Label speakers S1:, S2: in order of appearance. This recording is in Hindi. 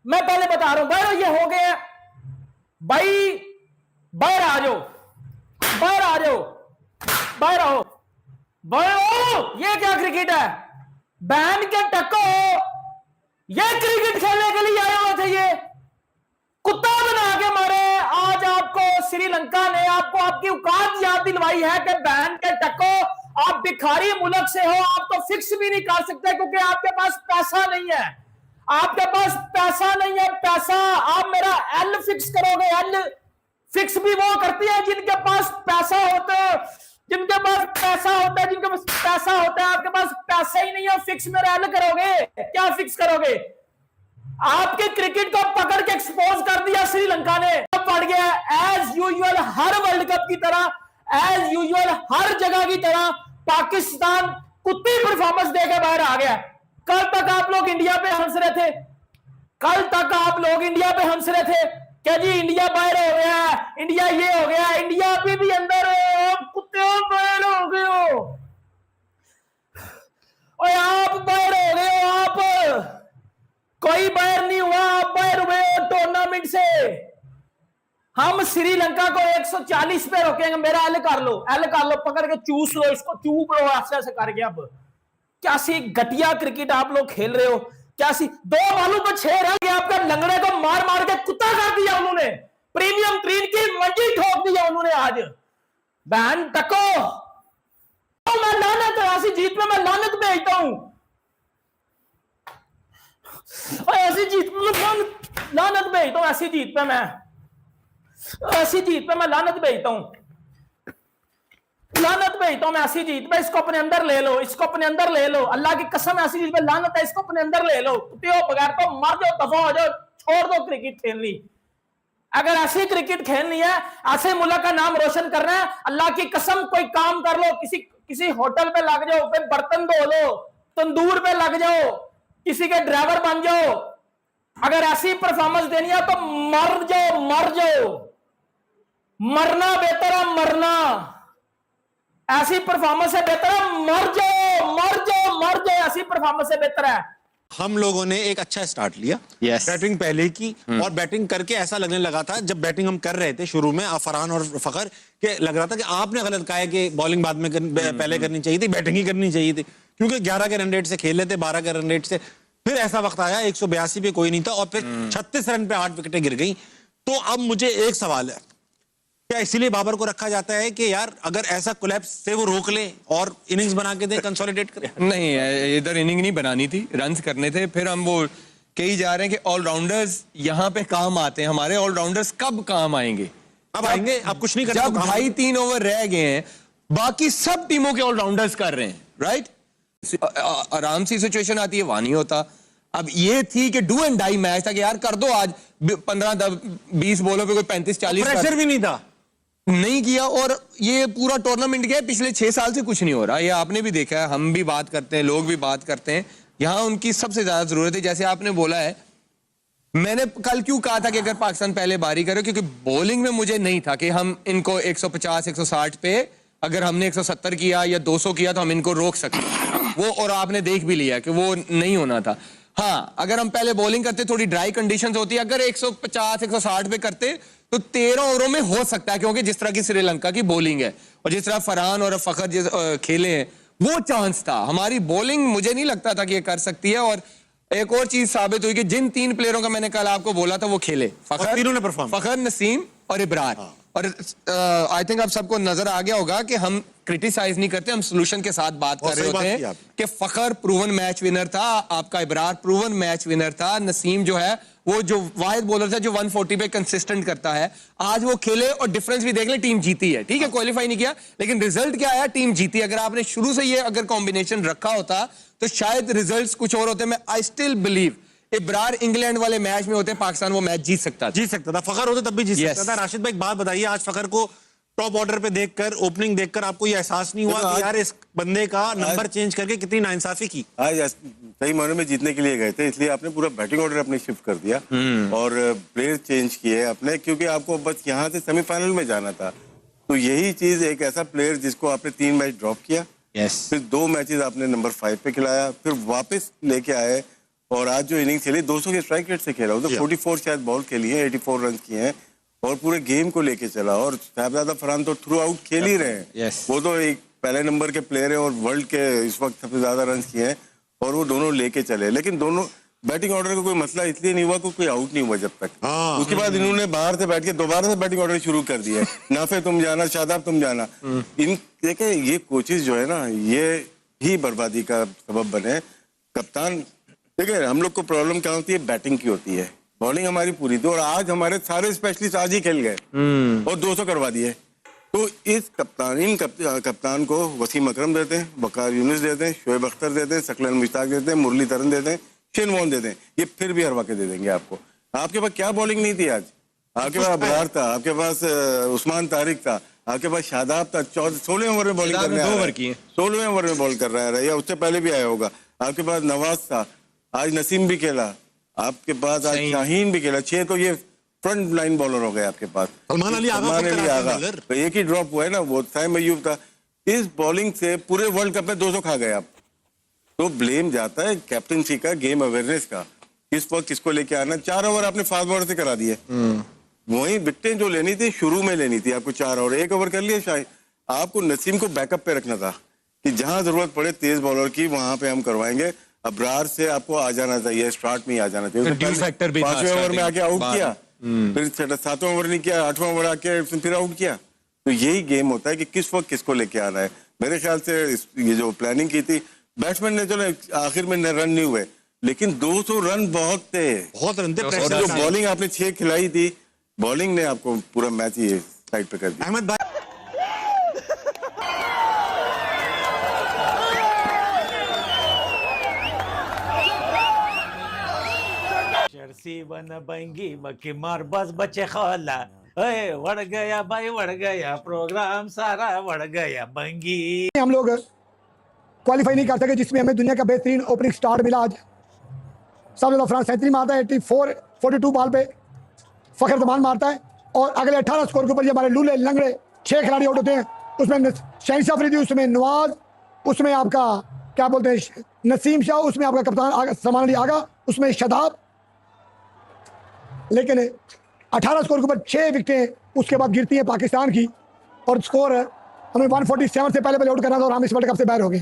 S1: मैं पहले बता रहा हूं भाई, ये हो गया भाई। बाहर आ जाओ, बाहर आ जाओ, बाहर आओ, बाहर आओ। ये क्या क्रिकेट है? बैन के टक्को, ये क्रिकेट खेलने के लिए आए हुए थे, ये कुत्ता बना के मारे। आज आपको श्रीलंका ने आपको आपकी औकात याद दिलवाई है कि बैन के टक्को, आप भिखारी मुल्क से हो, आप तो फिक्स भी नहीं कर सकते क्योंकि आपके पास पैसा नहीं है। आपके पास पैसा नहीं है, पैसा आप मेरा एल फिक्स करोगे। एल फिक्स भी वो करती है जिनके पास पैसा होता है, जिनके पास पैसा होता है, जिनके पास पैसा होता है। आपके पास पैसा ही नहीं है, फिक्स मेरा एल करोगे? क्या फिक्स करोगे? आपके क्रिकेट को पकड़ के एक्सपोज कर दिया श्रीलंका ने। पड़ गया एज यूजुअल, हर वर्ल्ड कप की तरह, एज यूजुअल हर जगह की तरह पाकिस्तान कुत्ती परफॉर्मेंस देकर बाहर आ गया। कल तक आप लोग इंडिया पे हंस रहे थे, कल तक आप लोग इंडिया पे हंस रहे थे कि जी इंडिया बाहर हो गया, इंडिया ये हो गया, इंडिया अभी भी अंदर हो, कुत्ते बाहर हो गए हो। और आप बाहर हो गए हो, आप कोई बाहर नहीं हुआ, आप बाहर हुए हो टूर्नामेंट से। हम श्रीलंका को 140 पे रोकेंगे। मेरा एल कर लो, एल कर लो, पकड़ के चूस लो इसको, चूप लो ऐसे ऐसे करके। अब क्या सी घटिया क्रिकेट आप लोग खेल रहे हो, क्या सी 2 बॉलों पर 6 रन के आपका लंगड़े को मार मार के कुत्ता कर दिया उन्होंने। प्रीमियम ट्रेन की मंडी ठोक दिया उन्होंने आज। बहन टको, मैं लानत, ऐसी जीत में मैं लानत भेजता हूं, ऐसी जीत में लानत भेजता हूं, ऐसी जीत पे मैं, ऐसी जीत पे मैं लानत भेजता हूं, लानत भेजता हूं मैं ऐसी जीत पे। इसको अपने अंदर ले लो, इसको अपने अंदर ले लो, अल्लाह की कसम ऐसी जीत पे लानत है, इसको अपने अंदर ले लो। बगैर तो मर जाओ, दफा हो जाओ, छोड़ दो क्रिकेट खेलनी। अगर ऐसी क्रिकेट खेलनी है, ऐसे मुल्क का नाम रोशन करना है, अल्लाह की कसम कोई काम कर लो, किसी होटल पे लग जाओ, फिर बर्तन धो लो, तंदूर पे लग जाओ, किसी के ड्राइवर बन जाओ। अगर ऐसी परफॉर्मेंस देनी है तो मर जाओ, मर जाओ, मरना बेहतर है, मरना। ऐसी परफॉर्मेंस से बेहतर है मर जाओ, मर जाओ, मर जाओ, ऐसी परफॉर्मेंस से बेहतर है।
S2: हम लोगों ने एक अच्छा स्टार्ट लिया, बैटिंग पहले की, और बैटिंग करके ऐसा लगने लगा था जब बैटिंग हम कर रहे थे शुरू में, फरहान और फखर, के लग रहा था कि आपने गलत कहा है कि बॉलिंग बाद में पहले करनी चाहिए थी, बैटिंग ही करनी चाहिए थी, क्योंकि 11 के रन रेट से खेल रहे थे, 12 के रन रेट से। फिर ऐसा वक्त आया 182 पे कोई नहीं था, और फिर 36 रन पे 8 विकेटें गिर गई। तो अब मुझे एक सवाल है, क्या इसीलिए बाबर को रखा जाता है कि यार अगर ऐसा कोलैप्स से वो रोक ले और इनिंग्स बना के दे, कंसोलिडेट करे?
S3: नहीं, इधर इनिंग नहीं बनानी थी, रन्स करने थे। फिर हम वो कही जा रहे हैं कि ऑलराउंडर्स यहाँ पे काम आते हैं। हमारे ऑलराउंडर्स कब काम आएंगे?
S2: अब आएंगे, अब कुछ नहीं कर
S3: जब 2.5-3 ओवर रह गए हैं, बाकी सब टीमों के ऑलराउंडर्स कर रहे हैं, राइट? आराम सी सिचुएशन आती है, वहां नहीं होता। अब ये थी कि डू एंड डाई मैच था कि यार कर दो आज 15-20 बॉलों पे कोई 35-40।
S2: प्रेशर भी नहीं था,
S3: नहीं किया, और ये पूरा टूर्नामेंट गया। पिछले 6 साल से कुछ नहीं हो रहा, ये आपने भी देखा है, हम भी बात करते हैं, लोग भी बात करते हैं। यहां उनकी सबसे ज्यादा जरूरत है, जैसे आपने बोला है। मैंने कल क्यों कहा था कि अगर पाकिस्तान पहले बारी करे, क्योंकि बॉलिंग में मुझे नहीं था कि हम इनको 150-160 पे, अगर हमने 170 किया या 200 किया तो हम इनको रोक सकते वो, और आपने देख भी लिया कि वो नहीं होना था। हाँ, अगर हम पहले बॉलिंग करते, थोड़ी ड्राई कंडीशंस होती है, अगर 150-160 पे करते तो 13 ओवरों में हो सकता है, क्योंकि जिस तरह की श्रीलंका की बॉलिंग है और जिस तरह फरहान और फखर खेले हैं, वो चांस था। हमारी बॉलिंग मुझे नहीं लगता था कि ये कर सकती है। और एक और चीज साबित हुई कि जिन 3 प्लेयरों का मैंने कल आपको बोला था वो खेले, फखर, नसीम और इब्रार। और आई थिंक आप सबको नजर आ गया होगा कि हम क्रिटिसाइज नहीं करते, हम सोल्यूशन के साथ बात कर रहे होते हैं कि फखर प्रूवन मैच विनर था, आपका इब्रार प्रूवन मैच विनर था, नसीम जो है वो जो वाहिद बॉलर था जो 140 पे कंसिस्टेंट करता है, आज वो खेले और डिफरेंस भी देख ले, टीम जीती है। ठीक है, क्वालिफाई नहीं किया, लेकिन रिजल्ट क्या आया? टीम जीती। अगर आपने शुरू से ये अगर कॉम्बिनेशन रखा होता तो शायद रिजल्ट्स कुछ और होते। मैं I still believe Ibrar England वाले मैच में होते, पाकिस्तान वो मैच जीत सकता
S2: था। फखर होते तब भी जीत सकता था। राशिद भाई एक बात बताइए, आज फखर को टॉप ऑर्डर पे देखकर, ओपनिंग देखकर आपको ये एहसास नहीं हुआ कि यार इस बंदे का नंबर चेंज करके कितनी नाइंसाफी की?
S4: आज सही मायने में जीतने के लिए गए थे, इसलिए आपने पूरा बैटिंग ऑर्डर अपने शिफ्ट कर दिया और प्लेयर चेंज किए अपने, क्योंकि आपको बस यहाँ से सेमीफाइनल में जाना था। तो यही चीज, एक ऐसा प्लेयर जिसको आपने 3 मैच ड्रॉप किया, फिर 2 मैचेस आपने नंबर 5 पे खिलाया, फिर वापस लेके आए और आज जो इनिंग खेली 200 के स्ट्राइक रेट से खेला, वो तो 44 शायद बॉल खेली है, 84 रन किए हैं और पूरे गेम को लेके चला। और साहबजादा फरहान तो थ्रू आउट खेल ही रहे हैं, वो तो एक पहले नंबर के प्लेयर है और वर्ल्ड के इस वक्त सबसे ज्यादा रन किए हैं और वो दोनों लेके चले। लेकिन दोनों बैटिंग ऑर्डर का कोई मसला इसलिए नहीं हुआ, कोई आउट नहीं हुआ जब तक। उसके बाद इन्होंने बाहर से बैठ के दोबारा से बैटिंग ऑर्डर शुरू कर दिया है। नाफे तुम जाना, शादाब तुम जाना। इन देखे ये कोचेस जो है ना, ये ही बर्बादी का सबब बने। कप्तान देखिए, हम लोग को प्रॉब्लम क्या होती है, बैटिंग की होती है, बॉलिंग हमारी पूरी थी और आज हमारे सारे स्पेशलिस्ट आज ही खेल गए और 200 करवा दिए। तो इस कप्तान को वसीम अकरम देते हैं, वकार यूनुस देते हैं, शोएब अख्तर देते हैं, सकलन मुश्ताक देते हैं, मुरलीधरन देते हैं, शेन वॉर्न देते हैं, ये फिर भी हरवा के दे देंगे आपको। आपके पास क्या बॉलिंग नहीं थी आज? आपके पास अबरार था, आपके पास उस्मान तारिक था, आपके पास शादाब था, 16वें ओवर में बॉलिंग करने 16वें ओवर में बॉल कर रहा है, या उससे पहले भी आया होगा। आपके पास नवाज था, आज नसीम भी खेला, आपके पास आज शाहीन भी खेला। 6 तो ये फ्रंट लाइन बॉलर हो गए आपके पास।
S2: सलमान अली आगा
S4: तो एक ही ड्रॉप हुआ है ना, वो साइम अय्यूब था। इस बॉलिंग से पूरे वर्ल्ड कप में 200 खा गए आप। तो ब्लेम जाता है कैप्टनसी का, गेम अवेयरनेस का, किस वक्त किसको लेके आना। 4 ओवर आपने फास्ट बॉलर से करा दिए, वही विकेटें जो लेनी थी शुरू में लेनी थी आपको। 4 ओवर 1 ओवर कर लिया शायद। आपको नसीम को बैकअप पे रखना था कि जहां जरूरत पड़े तेज बॉलर की वहां पे हम करवाएंगे। अबरार से आपको आ जाना चाहिए, स्टार्ट में ही आ जाना चाहिए। 5वें ओवर में आके आउट किया, फिर 7वें ओवर नहीं किया, 8वें ओवर आके फिर आउट किया। तो यही गेम होता है कि किस वक्त किसको लेके आना है। मेरे ख्याल से ये जो प्लानिंग की थी बैट्समैन ने, चलो आखिर में रन नहीं हुए, लेकिन 200 रन बहुत थे,
S2: बहुत रन थे।
S4: और जो बॉलिंग आपने 6 खिलाई थी, बॉलिंग ने आपको पूरा मैच ही साइड पे कर दिया।
S2: अहमद भाई
S5: जर्सी बन बंगी मक्की मार बस बच्चे खाला, वड़ गया भाई वड़ गया, प्रोग्राम सारा वड़ गया बंगी।
S6: हम लोग क्वालिफाई नहीं कर सके, जिसमें हमें दुनिया का बेहतरीन ओपनिंग स्टार्ट मिला आज। सबसे ज़्यादा फ्रांस सेंचुरी मारता है 42 बॉल पे, फखर जमान मारता है और अगले 18 स्कोर के ऊपर ये हमारे लूले लंगड़े 6 खिलाड़ी आउट होते हैं। उसमें शहनशाह अफरीदी, उसमें नवाज, उसमें आपका क्या बोलते हैं नसीम शाह, उसमें आपका कप्तान सलमान अली आगा, उसमें शादाब। लेकिन 18 स्कोर के ऊपर 6 विकेटें उसके बाद गिरती हैं पाकिस्तान की, और स्कोर हमें 147 से पहले आउट करना था और हम इस वर्ल्ड कप से बाहर हो गए।